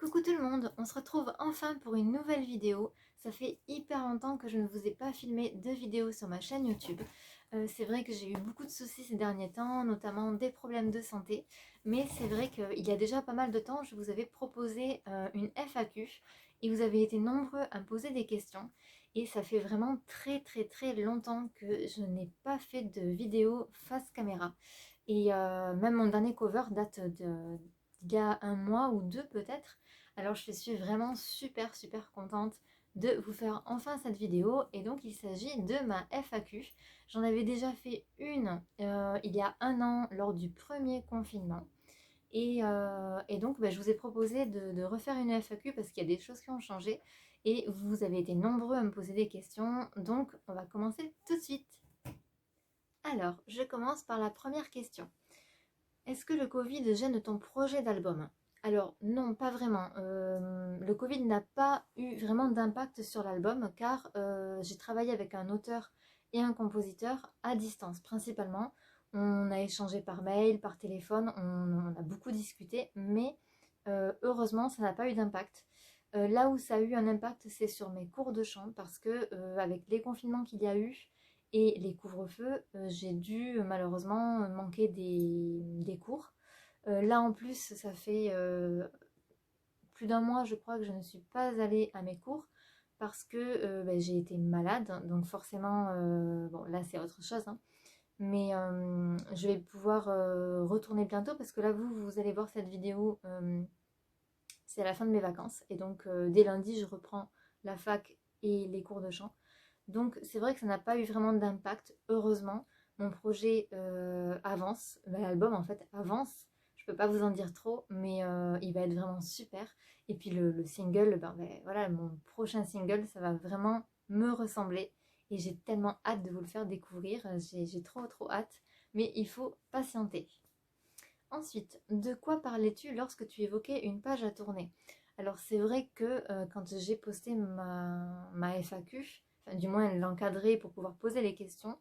Coucou tout le monde, on se retrouve enfin pour une nouvelle vidéo. Ça fait hyper longtemps que je ne vous ai pas filmé de vidéo sur ma chaîne YouTube. C'est vrai que j'ai eu beaucoup de soucis ces derniers temps, notamment des problèmes de santé. Mais c'est vrai qu'il y a déjà pas mal de temps, je vous avais proposé une FAQ et vous avez été nombreux à me poser des questions. Et ça fait vraiment très longtemps que je n'ai pas fait de vidéo face caméra. Et même mon dernier cover date d'il y a un mois ou deux peut-être. Alors je suis vraiment super contente de vous faire enfin cette vidéo. Et donc il s'agit de ma FAQ. J'en avais déjà fait une il y a un an lors du premier confinement. Et donc je vous ai proposé de refaire une FAQ parce qu'il y a des choses qui ont changé. Et vous avez été nombreux à me poser des questions. Donc on va commencer tout de suite. Alors, je commence par la première question. Est-ce que le Covid gêne ton projet d'album? Alors non, pas vraiment. Le Covid n'a pas eu vraiment d'impact sur l'album car j'ai travaillé avec un auteur et un compositeur à distance principalement. On a échangé par mail, par téléphone, on a beaucoup discuté, mais heureusement ça n'a pas eu d'impact. Là où ça a eu un impact, c'est sur mes cours de chant parce que avec les confinements qu'il y a eu, et les couvre-feux, j'ai dû malheureusement manquer des cours. Là en plus, ça fait plus d'un mois, je crois, que je ne suis pas allée à mes cours parce que j'ai été malade. Donc forcément, bon là c'est autre chose, hein, mais je vais pouvoir retourner bientôt parce que là vous allez voir cette vidéo, c'est à la fin de mes vacances. Et donc dès lundi, je reprends la fac et les cours de chant. Donc c'est vrai que ça n'a pas eu vraiment d'impact, heureusement. Mon projet avance, l'album en fait avance. Je peux pas vous en dire trop, mais il va être vraiment super. Et puis le single, voilà, mon prochain single, ça va vraiment me ressembler. Et j'ai tellement hâte de vous le faire découvrir. J'ai trop hâte, mais il faut patienter. Ensuite, de quoi parlais-tu lorsque tu évoquais une page à tourner? Alors c'est vrai que quand j'ai posté ma FAQ, enfin, du moins l'encadrer pour pouvoir poser les questions,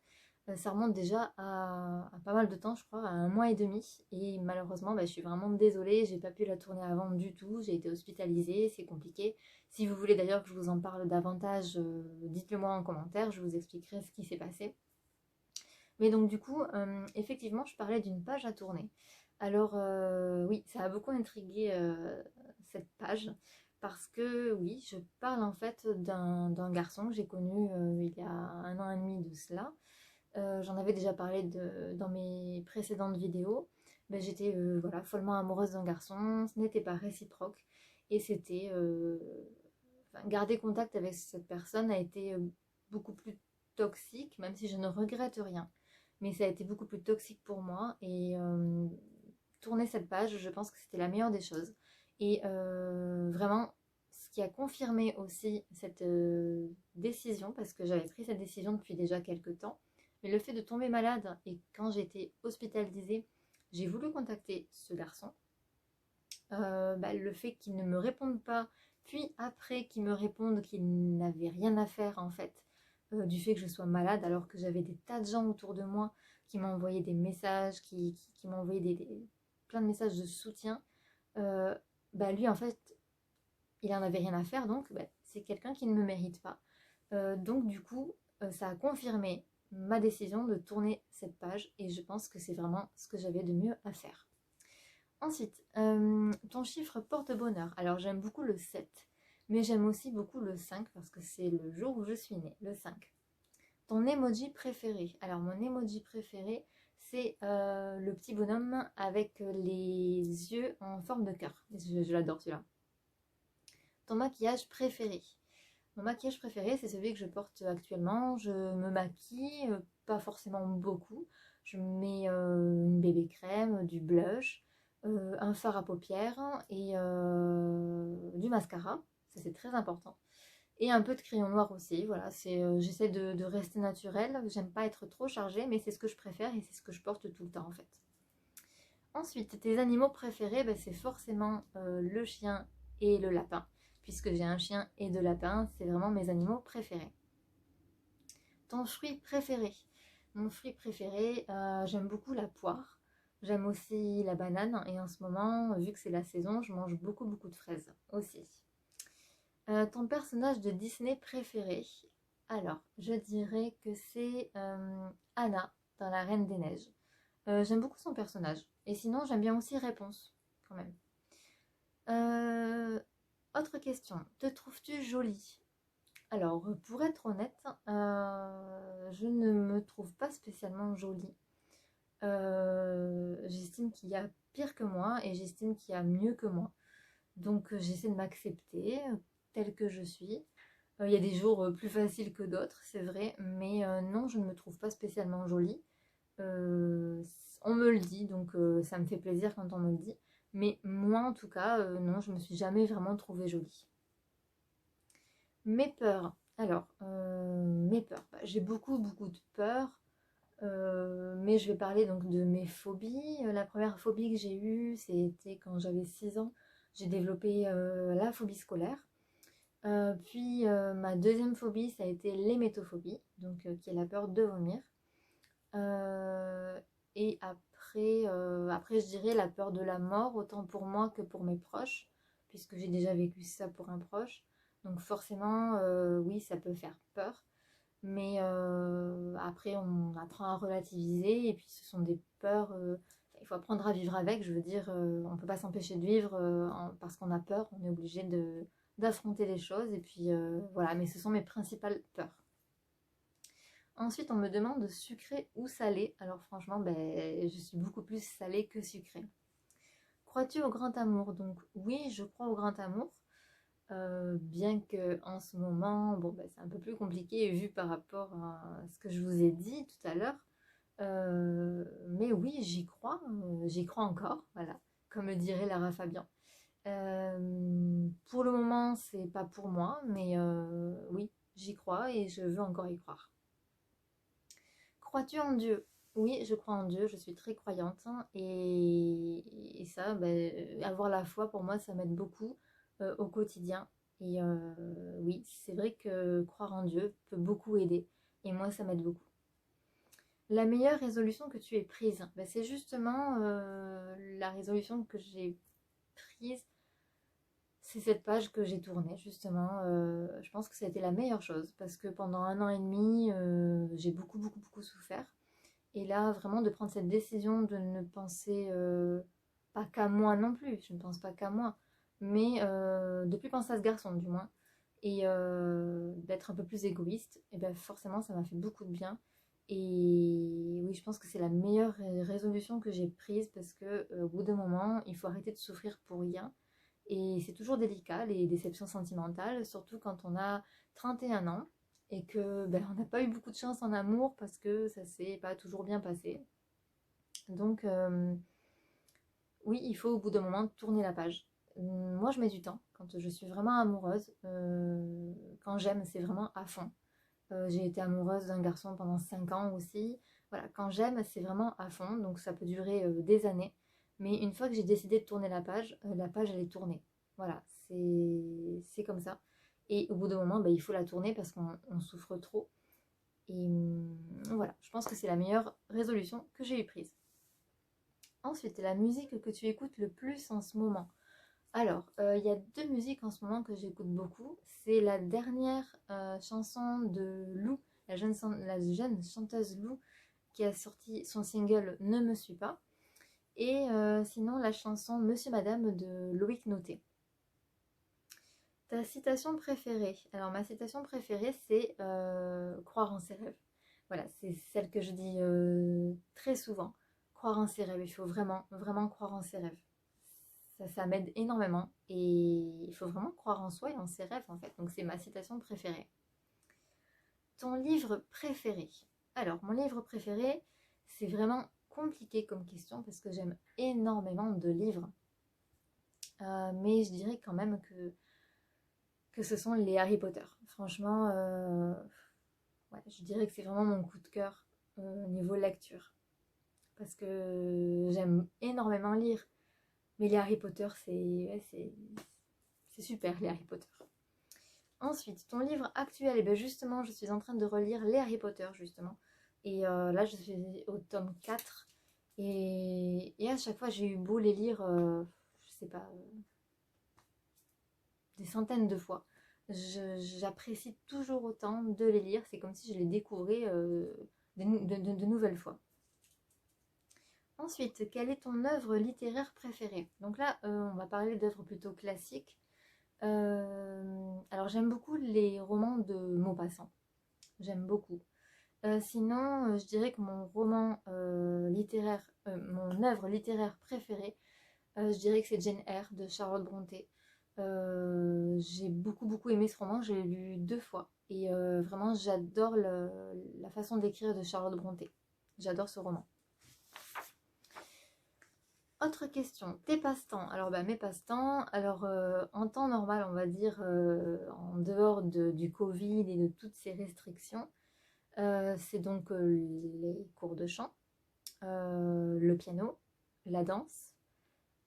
ça remonte déjà à pas mal de temps, je crois, à un mois et demi. Et malheureusement, je suis vraiment désolée, j'ai pas pu la tourner avant du tout, j'ai été hospitalisée, c'est compliqué. Si vous voulez d'ailleurs que je vous en parle davantage, dites-le moi en commentaire, je vous expliquerai ce qui s'est passé. Mais donc du coup, effectivement, je parlais d'une page à tourner. Alors oui, ça a beaucoup intrigué cette page parce que oui, je parle en fait d'un garçon que j'ai connu il y a un an et demi de cela. J'en avais déjà parlé dans mes précédentes vidéos. J'étais voilà, follement amoureuse d'un garçon, ce n'était pas réciproque et c'était enfin, garder contact avec cette personne a été beaucoup plus toxique, même si je ne regrette rien. Mais ça a été beaucoup plus toxique pour moi et tourner cette page, je pense que c'était la meilleure des choses. Et vraiment, ce qui a confirmé aussi cette décision, parce que j'avais pris cette décision depuis déjà quelques temps, mais le fait de tomber malade et quand j'ai été hospitalisée, j'ai voulu contacter ce garçon. Le fait qu'il ne me réponde pas, puis après qu'il me réponde qu'il n'avait rien à faire en fait du fait que je sois malade, alors que j'avais des tas de gens autour de moi qui m'ont envoyé des messages, qui m'ont envoyé plein de messages de soutien. Lui en fait, il en avait rien à faire, donc c'est quelqu'un qui ne me mérite pas. Donc du coup, ça a confirmé ma décision de tourner cette page et je pense que c'est vraiment ce que j'avais de mieux à faire. Ensuite, ton chiffre porte-bonheur. Alors j'aime beaucoup le 7, mais j'aime aussi beaucoup le 5 parce que c'est le jour où je suis née, le 5. Ton emoji préféré. Alors mon emoji préféré, c'est le petit bonhomme avec les yeux en forme de cœur. Je l'adore celui-là. Ton maquillage préféré. Mon maquillage préféré, c'est celui que je porte actuellement. Je me maquille, pas forcément beaucoup. Je mets une bébé crème, du blush, un fard à paupières et du mascara. Ça, c'est très important. Et un peu de crayon noir aussi. Voilà, j'essaie de rester naturelle. J'aime pas être trop chargée, mais c'est ce que je préfère et c'est ce que je porte tout le temps en fait. Ensuite, tes animaux préférés, c'est forcément le chien et le lapin. Puisque j'ai un chien et deux lapins, c'est vraiment mes animaux préférés. Ton fruit préféré. Mon fruit préféré, j'aime beaucoup la poire. J'aime aussi la banane et en ce moment, vu que c'est la saison, je mange beaucoup de fraises aussi. Ton personnage de Disney préféré? Alors, je dirais que c'est Anna dans La Reine des Neiges. J'aime beaucoup son personnage. Et sinon, j'aime bien aussi Réponse, quand même. Euh, Autre question. Te trouves-tu jolie? Alors, pour être honnête, je ne me trouve pas spécialement jolie. J'estime qu'il y a pire que moi et j'estime qu'il y a mieux que moi. Donc, j'essaie de m'accepter telle que je suis. Il y a des jours plus faciles que d'autres, c'est vrai, mais non, je ne me trouve pas spécialement jolie. Euh, on me le dit, donc ça me fait plaisir quand on me le dit. Mais moi, en tout cas, non, je me suis jamais vraiment trouvée jolie. Mes peurs. Alors, mes peurs. Bah, j'ai beaucoup de peurs, mais je vais parler donc de mes phobies. La première phobie que j'ai eue, c'était quand j'avais 6 ans. J'ai développé la phobie scolaire. Puis ma deuxième phobie, ça a été l'hémétophobie, donc qui est la peur de vomir. Euh, et après, je dirais la peur de la mort, autant pour moi que pour mes proches, puisque j'ai déjà vécu ça pour un proche. Donc forcément, oui, ça peut faire peur. Mais après, on apprend à relativiser, et puis ce sont des peurs, il faut apprendre à vivre avec. Je veux dire, on ne peut pas s'empêcher de vivre parce qu'on a peur, on est obligé d'affronter les choses, et puis voilà, mais ce sont mes principales peurs. Ensuite, on me demande sucré ou salé. Alors franchement, ben, je suis beaucoup plus salée que sucrée. Crois-tu au grand amour? Donc oui, je crois au grand amour. Bien que en ce moment, bon, ben, c'est un peu plus compliqué vu par rapport à ce que je vous ai dit tout à l'heure. Mais oui, j'y crois encore, voilà, comme le dirait Lara Fabian. Pour le moment, c'est pas pour moi, mais oui, j'y crois et je veux encore y croire. Crois-tu en Dieu? Oui, je crois en Dieu, je suis très croyante hein, et ça, ben, avoir la foi pour moi, ça m'aide beaucoup au quotidien. Et oui, c'est vrai que croire en Dieu peut beaucoup aider et moi, ça m'aide beaucoup. La meilleure résolution que tu aies prise, ben, c'est justement la résolution que j'ai prise, c'est cette page que j'ai tournée justement. Je pense que ça a été la meilleure chose parce que pendant 1 an et demi, j'ai beaucoup souffert. Et là, vraiment, de prendre cette décision de ne penser pas qu'à moi non plus, je ne pense pas qu'à moi, mais de ne plus penser à ce garçon, du moins, et d'être un peu plus égoïste, et bien forcément, ça m'a fait beaucoup de bien. Et oui, je pense que c'est la meilleure résolution que j'ai prise parce que au bout d'un moment, il faut arrêter de souffrir pour rien. Et c'est toujours délicat, les déceptions sentimentales, surtout quand on a 31 ans et que ben, on n'a pas eu beaucoup de chance en amour parce que ça s'est pas toujours bien passé. Donc oui, il faut au bout d'un moment tourner la page. Moi, je mets du temps quand je suis vraiment amoureuse. Quand j'aime, c'est vraiment à fond. J'ai été amoureuse d'un garçon pendant 5 ans aussi. Voilà, quand j'aime, c'est vraiment à fond. Donc ça peut durer des années. Mais une fois que j'ai décidé de tourner la page, elle est tournée. Voilà, c'est comme ça. Et au bout d'un moment, bah, il faut la tourner parce qu'on souffre trop. Et voilà, je pense que c'est la meilleure résolution que j'ai eu prise. Ensuite, la musique que tu écoutes le plus en ce moment. Alors, il y a deux musiques en ce moment que j'écoute beaucoup. C'est la dernière chanson de Lou, la jeune chanteuse Lou, qui a sorti son single Ne me suis pas. Et sinon, la chanson Monsieur Madame de Loïc Noté. Ta citation préférée? Alors, ma citation préférée, c'est croire en ses rêves. Voilà, c'est celle que je dis très souvent. Croire en ses rêves. Il faut vraiment croire en ses rêves. Ça m'aide énormément et il faut vraiment croire en soi et en ses rêves en fait. Donc c'est ma citation préférée. Ton livre préféré? Alors mon livre préféré, c'est vraiment compliqué comme question parce que j'aime énormément de livres. Mais je dirais quand même que ce sont les Harry Potter. Franchement, ouais, je dirais que c'est vraiment mon coup de cœur au niveau lecture. Parce que j'aime énormément lire. Mais les Harry Potter, c'est super, les Harry Potter. Ensuite, ton livre actuel, et bien justement, je suis en train de relire les Harry Potter, justement. Et là, je suis au tome 4. Et à chaque fois, j'ai eu beau les lire, je sais pas, des centaines de fois. J'apprécie toujours autant de les lire. C'est comme si je les découvrais de nouvelles fois. Ensuite, quelle est ton œuvre littéraire préférée? Donc là, on va parler d'œuvres plutôt classiques. Alors j'aime beaucoup les romans de Maupassant. J'aime beaucoup. Sinon, je dirais que mon roman littéraire, mon œuvre littéraire préférée, je dirais que c'est Jane Eyre de Charlotte Brontë. J'ai beaucoup aimé ce roman, je l'ai lu 2 fois. Et vraiment, j'adore la façon d'écrire de Charlotte Brontë. J'adore ce roman. Autre question, tes passe-temps. Alors mes passe-temps, alors en temps normal, on va dire, en dehors du Covid et de toutes ces restrictions, c'est donc les cours de chant, le piano, la danse,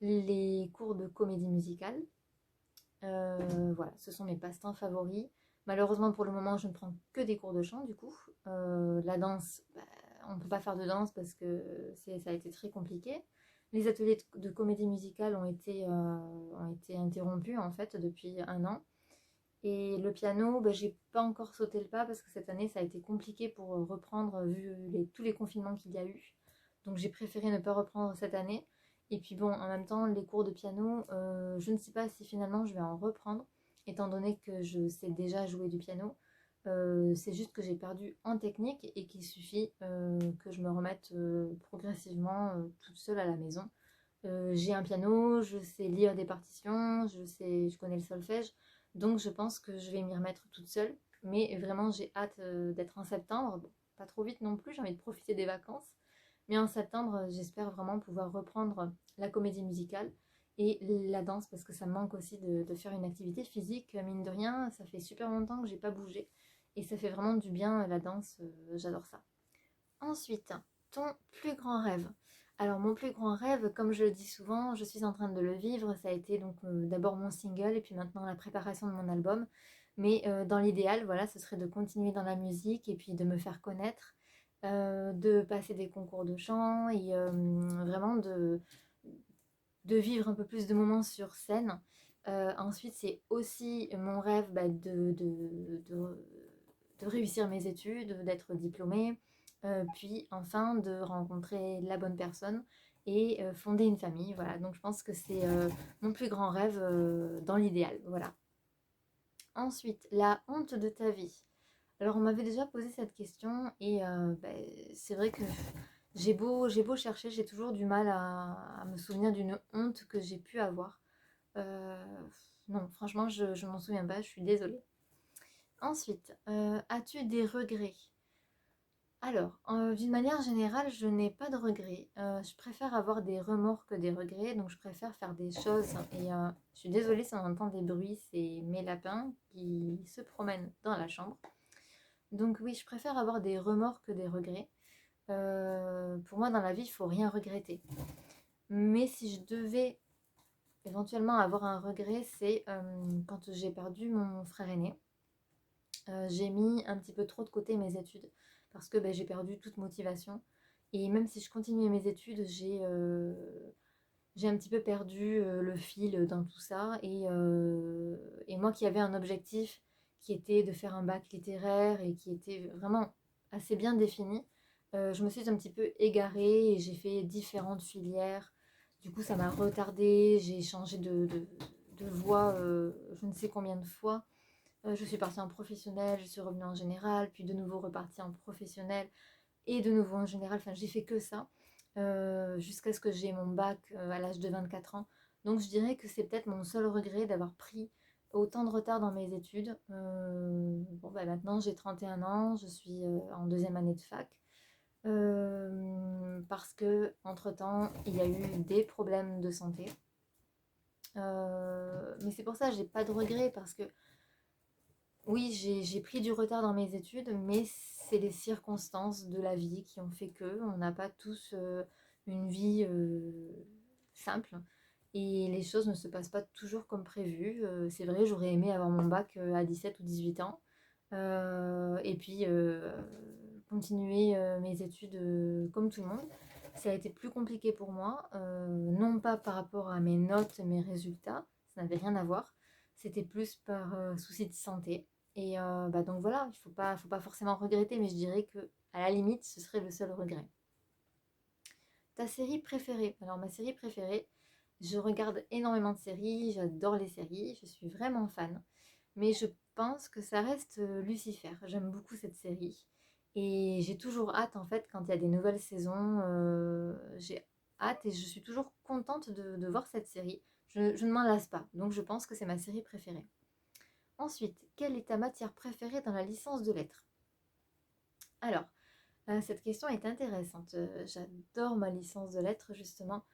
les cours de comédie musicale. Voilà, ce sont mes passe-temps favoris. Malheureusement, pour le moment, je ne prends que des cours de chant, du coup. La danse, on ne peut pas faire de danse parce que ça a été très compliqué. Les ateliers de comédie musicale ont été interrompus, en fait, depuis 1 an. Et le piano, j'ai pas encore sauté le pas parce que cette année, ça a été compliqué pour reprendre vu tous les confinements qu'il y a eu. Donc j'ai préféré ne pas reprendre cette année. Et puis bon, en même temps, les cours de piano, je ne sais pas si finalement je vais en reprendre, étant donné que je sais déjà jouer du piano. C'est juste que j'ai perdu en technique et qu'il suffit que je me remette progressivement toute seule à la maison. J'ai un piano, je sais lire des partitions, je connais le solfège, donc je pense que je vais m'y remettre toute seule. Mais vraiment, j'ai hâte d'être en septembre. Bon, pas trop vite non plus, j'ai envie de profiter des vacances. Mais en septembre, j'espère vraiment pouvoir reprendre la comédie musicale et la danse parce que ça me manque aussi de faire une activité physique. Mine de rien, ça fait super longtemps que j'ai pas bougé et ça fait vraiment du bien la danse, j'adore ça. Ensuite, ton plus grand rêve. Alors mon plus grand rêve, comme je le dis souvent, je suis en train de le vivre. Ça a été donc d'abord mon single et puis maintenant la préparation de mon album. Mais dans l'idéal, voilà, ce serait de continuer dans la musique et puis de me faire connaître, de passer des concours de chant et vraiment de vivre un peu plus de moments sur scène. Ensuite, c'est aussi mon rêve de réussir mes études, d'être diplômée, puis enfin de rencontrer la bonne personne et fonder une famille. Voilà, donc je pense que c'est mon plus grand rêve dans l'idéal. Voilà. Ensuite, la honte de ta vie. Alors, on m'avait déjà posé cette question et c'est vrai que j'ai beau chercher, j'ai toujours du mal à me souvenir d'une honte que j'ai pu avoir. Euh, non, franchement, je m'en souviens pas, je suis désolée. Ensuite, as-tu des regrets? Alors, d'une manière générale, je n'ai pas de regrets. Je préfère avoir des remords que des regrets, donc je préfère faire des choses. Et je suis désolée si on entend des bruits, c'est mes lapins qui se promènent dans la chambre. Donc oui, je préfère avoir des remords que des regrets. Pour moi, dans la vie, il faut rien regretter. Mais si je devais éventuellement avoir un regret, c'est quand j'ai perdu mon frère aîné. J'ai mis un petit peu trop de côté mes études parce que j'ai perdu toute motivation. Et même si je continuais mes études, j'ai un petit peu perdu le fil dans tout ça. Et moi qui avais un objectif qui était de faire un bac littéraire et qui était vraiment assez bien défini, je me suis un petit peu égarée et j'ai fait différentes filières. Du coup, ça m'a retardée. J'ai changé de voie je ne sais combien de fois. Je suis partie en professionnel, je suis revenue en général, puis de nouveau repartie en professionnel et de nouveau en général. Enfin, j'ai fait que ça jusqu'à ce que j'ai mon bac à l'âge de 24 ans. Donc, je dirais que c'est peut-être mon seul regret d'avoir pris autant de retard dans mes études. Bon, maintenant, j'ai 31 ans, je suis en deuxième année de fac. Parce que, entre-temps, il y a eu des problèmes de santé. Mais c'est pour ça que j'ai pas de regrets parce que oui, j'ai pris du retard dans mes études, mais c'est les circonstances de la vie qui ont fait que on n'a pas tous une vie simple et les choses ne se passent pas toujours comme prévu. C'est vrai, j'aurais aimé avoir mon bac à 17 ou 18 ans et puis continuer mes études comme tout le monde. Ça a été plus compliqué pour moi, non pas par rapport à mes notes, mes résultats, ça n'avait rien à voir. C'était plus par souci de santé. Et donc voilà, faut pas forcément regretter, mais je dirais que à la limite, ce serait le seul regret. Ta série préférée? Alors ma série préférée, je regarde énormément de séries, j'adore les séries, je suis vraiment fan. Mais je pense que ça reste Lucifer. J'aime beaucoup cette série. Et j'ai toujours hâte, en fait, quand il y a des nouvelles saisons. J'ai hâte et je suis toujours contente de voir cette série. Je ne m'en lasse pas. Donc je pense que c'est ma série préférée. Ensuite, quelle est ta matière préférée dans la licence de lettres? Alors, cette question est intéressante. J'adore ma licence de lettres, justement.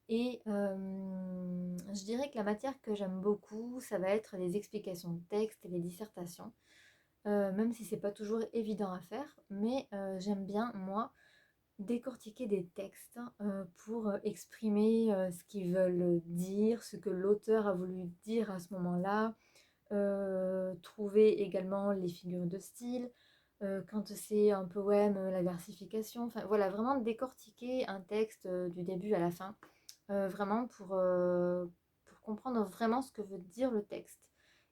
Et je dirais que la matière que j'aime beaucoup, ça va être les explications de texte et les dissertations. Même si c'est pas toujours évident à faire, mais j'aime bien, moi, décortiquer des textes pour exprimer ce qu'ils veulent dire, ce que l'auteur a voulu dire à ce moment-là, trouver également les figures de style, quand c'est un poème, la versification, enfin voilà, vraiment décortiquer un texte du début à la fin, vraiment pour comprendre vraiment ce que veut dire le texte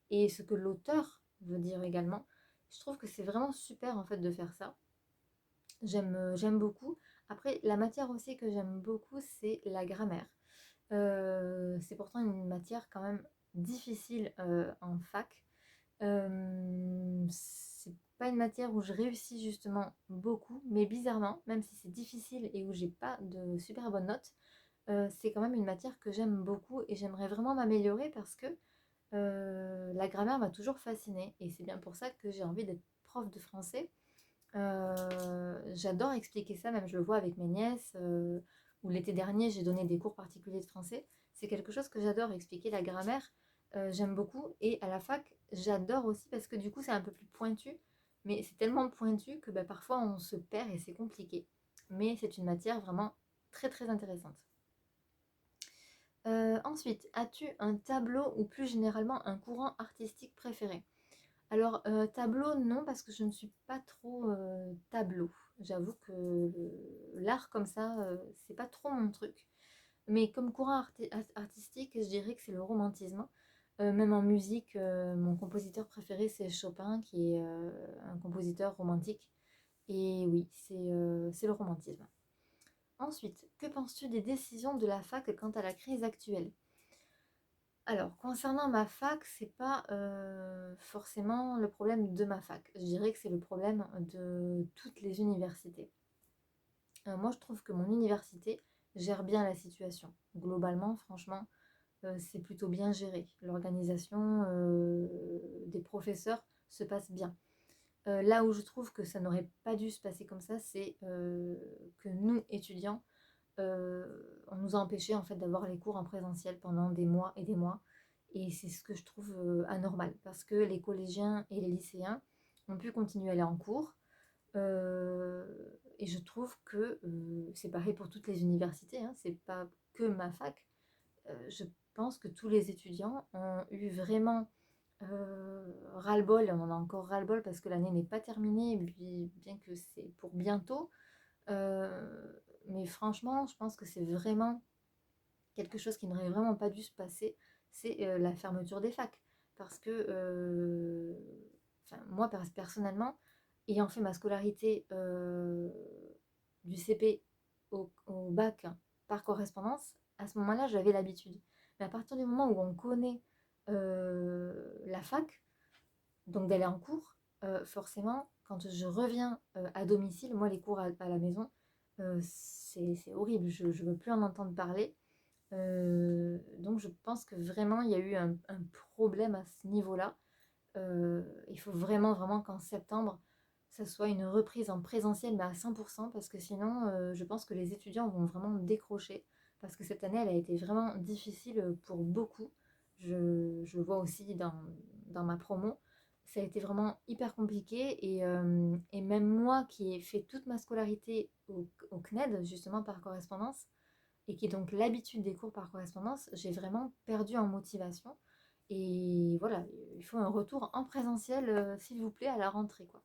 et ce que l'auteur veut dire également. Je trouve que c'est vraiment super en fait de faire ça. J'aime beaucoup. Après, la matière aussi que j'aime beaucoup, c'est la grammaire. C'est pourtant une matière quand même difficile en fac. C'est pas une matière où je réussis justement beaucoup, mais bizarrement, même si c'est difficile et où j'ai pas de super bonnes notes, c'est quand même une matière que j'aime beaucoup et j'aimerais vraiment m'améliorer parce que la grammaire m'a toujours fascinée et c'est bien pour ça que j'ai envie d'être prof de français. J'adore expliquer ça, même je le vois avec mes nièces, ou l'été dernier j'ai donné des cours particuliers de français. C'est quelque chose que j'adore, expliquer la grammaire, j'aime beaucoup. Et à la fac, j'adore aussi parce que du coup c'est un peu plus pointu, mais c'est tellement pointu que bah, parfois on se perd et c'est compliqué. Mais c'est une matière vraiment très très intéressante. Ensuite, as-tu un tableau ou plus généralement un courant artistique préféré? Alors, tableau, non, parce que je ne suis pas trop tableau. J'avoue que l'art comme ça, c'est pas trop mon truc. Mais comme courant artistique, je dirais que c'est le romantisme. Même en musique, mon compositeur préféré, c'est Chopin, qui est un compositeur romantique. Et oui, c'est le romantisme. Ensuite, que penses-tu des décisions de la fac quant à la crise actuelle? Alors, concernant ma fac, c'est pas forcément le problème de ma fac. Je dirais que c'est le problème de toutes les universités. Moi, je trouve que mon université gère bien la situation. Globalement, franchement, c'est plutôt bien géré. L'organisation des professeurs se passe bien. Là où je trouve que ça n'aurait pas dû se passer comme ça, c'est que nous, étudiants, on nous a empêchés en fait d'avoir les cours en présentiel pendant des mois et des mois. Et c'est ce que je trouve anormal parce que les collégiens et les lycéens ont pu continuer à aller en cours. euh, et je trouve que c'est pareil pour toutes les universités, hein, c'est pas que ma fac. Je pense que tous les étudiants ont eu vraiment ras-le-bol, on en a encore ras-le-bol parce que l'année n'est pas terminée, et puis bien que c'est pour bientôt. Euh, mais franchement, je pense que c'est vraiment quelque chose qui n'aurait vraiment pas dû se passer, c'est la fermeture des facs. Parce que, enfin, moi personnellement, ayant fait ma scolarité du CP au bac par correspondance, à ce moment-là, j'avais l'habitude. Mais à partir du moment où on connaît la fac, donc d'aller en cours, forcément, quand je reviens à domicile, moi les cours à la maison, c'est horrible, je ne veux plus en entendre parler. Donc je pense que vraiment il y a eu un problème à ce niveau-là. Il faut vraiment, vraiment qu'en septembre, ça soit une reprise en présentiel, mais à 100%, parce que sinon, je pense que les étudiants vont vraiment décrocher, parce que cette année, elle a été vraiment difficile pour beaucoup. Je le vois aussi dans ma promo. Ça a été vraiment hyper compliqué et même moi qui ai fait toute ma scolarité au CNED, justement par correspondance, et qui est donc l'habitude des cours par correspondance, j'ai vraiment perdu en motivation. Et voilà, il faut un retour en présentiel, s'il vous plaît, à la rentrée, quoi.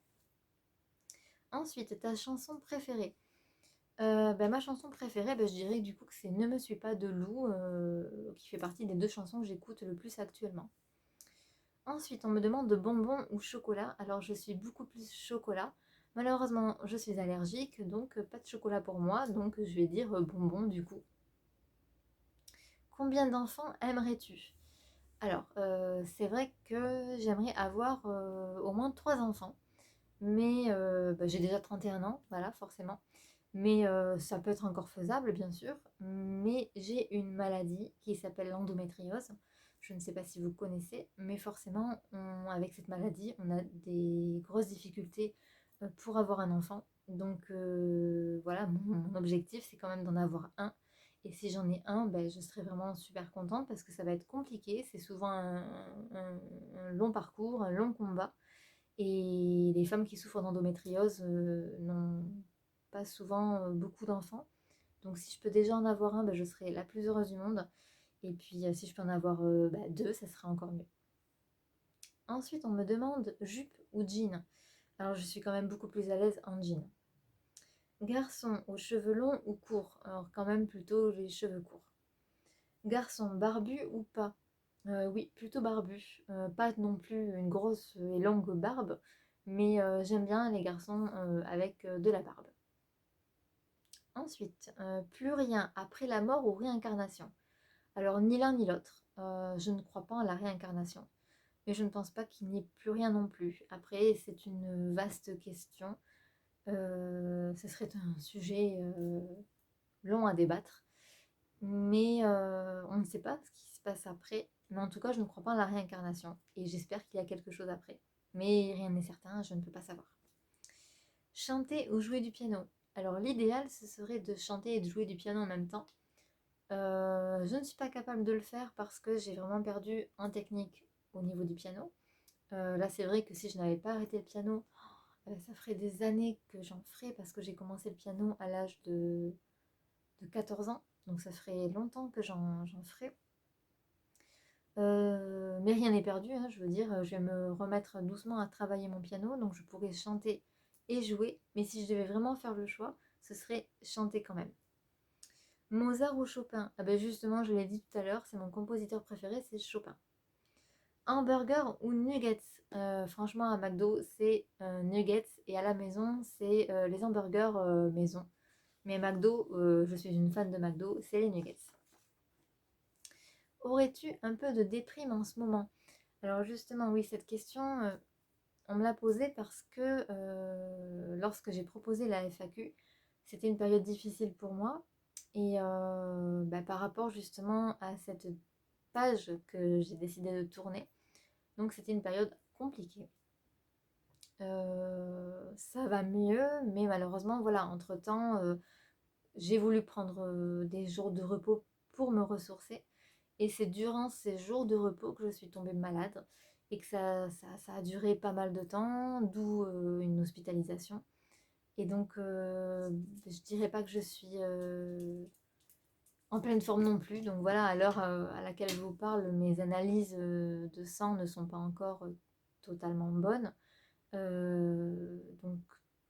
Ensuite, ta chanson préférée. Ma chanson préférée, je dirais du coup que c'est Ne me suis pas de Lou, qui fait partie des 2 chansons que j'écoute le plus actuellement. Ensuite, on me demande de bonbons ou chocolat. Alors, je suis beaucoup plus chocolat. Malheureusement, je suis allergique, donc pas de chocolat pour moi. Donc, je vais dire bonbons du coup. Combien d'enfants aimerais-tu? Alors, c'est vrai que j'aimerais avoir au moins 3 enfants. Mais j'ai déjà 31 ans, voilà, forcément. Mais ça peut être encore faisable, bien sûr. Mais j'ai une maladie qui s'appelle l'endométriose. Je ne sais pas si vous connaissez, mais forcément, avec cette maladie, on a des grosses difficultés pour avoir un enfant. Donc voilà, mon objectif, c'est quand même d'en avoir un. Et si j'en ai un, je serai vraiment super contente parce que ça va être compliqué. C'est souvent un long parcours, un long combat. Et les femmes qui souffrent d'endométriose n'ont pas souvent beaucoup d'enfants. Donc si je peux déjà en avoir un, je serai la plus heureuse du monde. Et puis si je peux en avoir deux, ça serait encore mieux. Ensuite, on me demande jupe ou jean. Alors je suis quand même beaucoup plus à l'aise en jean. Garçon aux cheveux longs ou courts. Alors quand même plutôt les cheveux courts. Garçon barbu ou pas? Oui, plutôt barbu. Pas non plus une grosse et longue barbe, mais j'aime bien les garçons avec de la barbe. Ensuite, plus rien après la mort ou réincarnation. Alors ni l'un ni l'autre. Je ne crois pas en la réincarnation, mais je ne pense pas qu'il n'y ait plus rien non plus. Après, c'est une vaste question. Ce serait un sujet long à débattre. Mais on ne sait pas ce qui se passe après. Mais en tout cas, je ne crois pas en la réincarnation. Et j'espère qu'il y a quelque chose après. Mais rien n'est certain, je ne peux pas savoir. Chanter ou jouer du piano. Alors l'idéal, ce serait de chanter et de jouer du piano en même temps. Je ne suis pas capable de le faire parce que j'ai vraiment perdu en technique au niveau du piano. Là, c'est vrai que si je n'avais pas arrêté le piano, ça ferait des années que j'en ferais parce que j'ai commencé le piano à l'âge de 14 ans. Donc ça ferait longtemps que j'en ferais. Mais rien n'est perdu, hein, je veux dire, je vais me remettre doucement à travailler mon piano, donc je pourrais chanter et jouer. Mais si je devais vraiment faire le choix, ce serait chanter quand même. Mozart ou Chopin? Ah ben justement, je l'ai dit tout à l'heure, c'est mon compositeur préféré, c'est Chopin. Hamburger ou nuggets? Franchement, à McDo, c'est nuggets, et à la maison, c'est les hamburgers maison. Mais McDo, je suis une fan de McDo, c'est les nuggets. Aurais-tu un peu de déprime en ce moment? Alors justement, oui, cette question, on me l'a posée parce que lorsque j'ai proposé la FAQ, c'était une période difficile pour moi. Et par rapport justement à cette page que j'ai décidé de tourner, donc c'était une période compliquée. Ça va mieux, mais malheureusement, voilà, entre-temps, j'ai voulu prendre des jours de repos pour me ressourcer. Et c'est durant ces jours de repos que je suis tombée malade et que ça a duré pas mal de temps, d'où une hospitalisation. Et donc, je dirais pas que je suis en pleine forme non plus. Donc voilà, à l'heure à laquelle je vous parle, mes analyses de sang ne sont pas encore totalement bonnes. Donc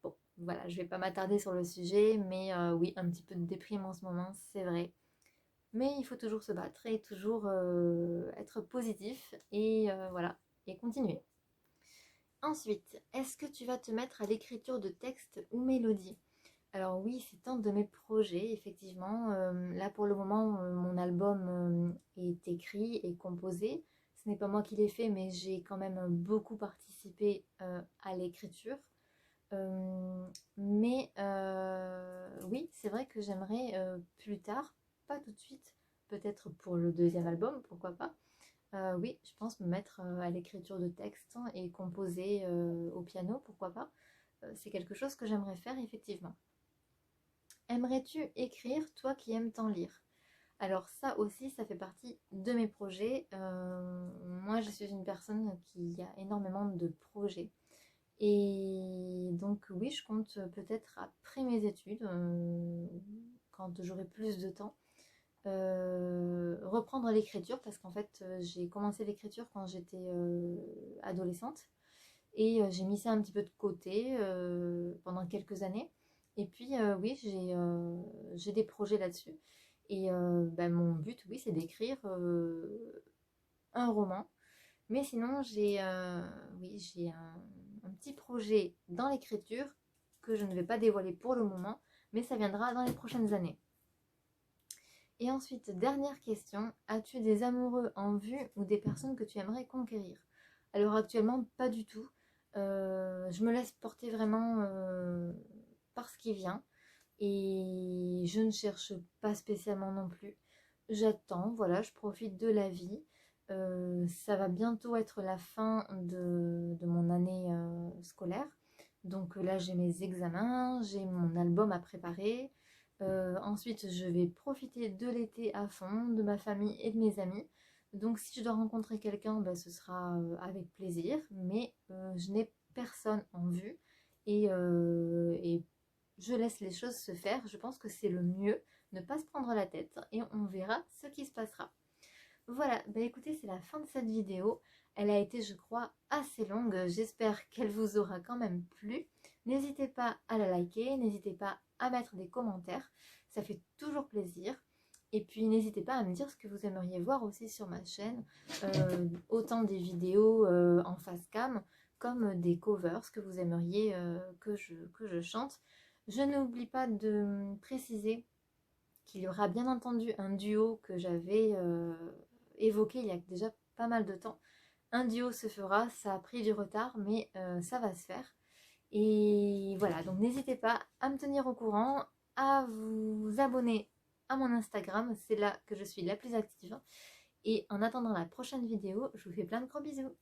bon, voilà, je vais pas m'attarder sur le sujet, mais oui, un petit peu de déprime en ce moment, c'est vrai. Mais il faut toujours se battre et toujours être positif et voilà, et continuer. Ensuite, est-ce que tu vas te mettre à l'écriture de textes ou mélodies? Alors oui, c'est un de mes projets, effectivement. Là, pour le moment, mon album est écrit et composé. Ce n'est pas moi qui l'ai fait, mais j'ai quand même beaucoup participé à l'écriture. Oui, c'est vrai que j'aimerais plus tard, pas tout de suite, peut-être pour le deuxième album, pourquoi pas. Oui, je pense me mettre à l'écriture de textes et composer au piano, pourquoi pas. C'est quelque chose que j'aimerais faire effectivement. Aimerais-tu écrire, toi qui aimes tant lire? Alors ça aussi, ça fait partie de mes projets. Moi, je suis une personne qui a énormément de projets. Et donc oui, je compte peut-être après mes études, quand j'aurai plus de temps, reprendre l'écriture parce qu'en fait j'ai commencé l'écriture quand j'étais adolescente et j'ai mis ça un petit peu de côté pendant quelques années. Et puis oui, j'ai des projets là-dessus. Et mon but, oui, c'est d'écrire un roman. Mais sinon, j'ai un petit projet dans l'écriture que je ne vais pas dévoiler pour le moment, mais ça viendra dans les prochaines années. Et ensuite, dernière question, as-tu des amoureux en vue ou des personnes que tu aimerais conquérir? Alors actuellement, pas du tout. Je me laisse porter vraiment par ce qui vient et je ne cherche pas spécialement non plus. J'attends, voilà, je profite de la vie. Ça va bientôt être la fin de mon année scolaire. Donc là, j'ai mes examens, j'ai mon album à préparer. Ensuite, je vais profiter de l'été à fond, de ma famille et de mes amis. Donc si je dois rencontrer quelqu'un, bah, ce sera avec plaisir, mais je n'ai personne en vue et je laisse les choses se faire. Je pense que c'est le mieux, ne pas se prendre la tête et on verra ce qui se passera. Voilà, bah écoutez, c'est la fin de cette vidéo. Elle a été, je crois, assez longue. J'espère qu'elle vous aura quand même plu. N'hésitez pas à la liker, n'hésitez pas à mettre des commentaires. Ça fait toujours plaisir. Et puis n'hésitez pas à me dire ce que vous aimeriez voir aussi sur ma chaîne. Autant des vidéos en face cam comme des covers, ce que vous aimeriez que je chante. Je n'oublie pas de préciser qu'il y aura bien entendu un duo que j'avais évoqué il y a déjà pas mal de temps. Un duo se fera, ça a pris du retard, mais ça va se faire. Et voilà, donc n'hésitez pas à me tenir au courant, à vous abonner à mon Instagram, c'est là que je suis la plus active. Et en attendant la prochaine vidéo, je vous fais plein de gros bisous.